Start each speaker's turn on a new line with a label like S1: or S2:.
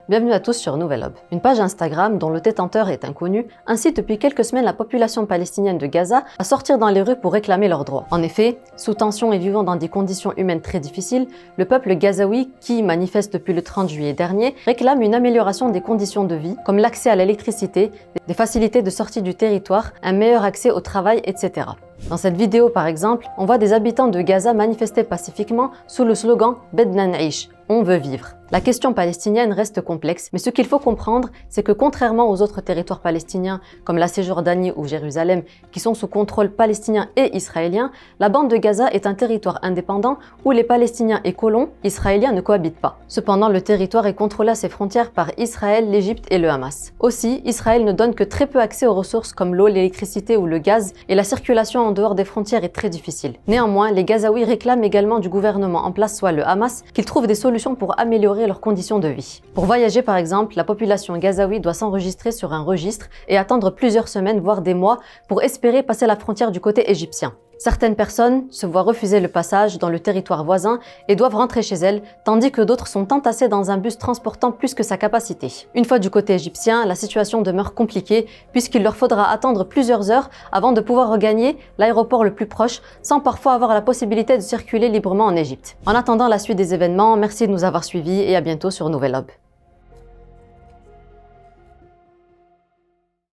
S1: Bienvenue à tous sur Nouvelle Aube. Une page Instagram dont le détenteur est inconnu incite depuis quelques semaines la population palestinienne de Gaza à sortir dans les rues pour réclamer leurs droits. En effet, sous tension et vivant dans des conditions humaines très difficiles, le peuple gazaoui, qui manifeste depuis le 30 juillet dernier, réclame une amélioration des conditions de vie, comme l'accès à l'électricité, des facilités de sortie du territoire, un meilleur accès au travail, etc. Dans cette vidéo, par exemple, on voit des habitants de Gaza manifester pacifiquement sous le slogan « Bedna n'ish », on veut vivre. La question palestinienne reste complexe, mais ce qu'il faut comprendre, c'est que contrairement aux autres territoires palestiniens, comme la Cisjordanie ou Jérusalem, qui sont sous contrôle palestinien et israélien, la bande de Gaza est un territoire indépendant où les Palestiniens et colons israéliens ne cohabitent pas. Cependant, le territoire est contrôlé à ses frontières par Israël, l'Égypte et le Hamas. Aussi, Israël ne donne que très peu accès aux ressources comme l'eau, l'électricité ou le gaz, et la circulation en dehors des frontières est très difficile. Néanmoins, les Gazaouis réclament également du gouvernement en place, soit le Hamas, qu'il trouve des solutions pour améliorer leurs conditions de vie. Pour voyager par exemple, la population gazaoui doit s'enregistrer sur un registre et attendre plusieurs semaines voire des mois pour espérer passer la frontière du côté égyptien. Certaines personnes se voient refuser le passage dans le territoire voisin et doivent rentrer chez elles, tandis que d'autres sont entassées dans un bus transportant plus que sa capacité. Une fois du côté égyptien, la situation demeure compliquée puisqu'il leur faudra attendre plusieurs heures avant de pouvoir regagner l'aéroport le plus proche, sans parfois avoir la possibilité de circuler librement en Égypte. En attendant la suite des événements, merci de nous avoir suivis et à bientôt sur Nouvelle Aube.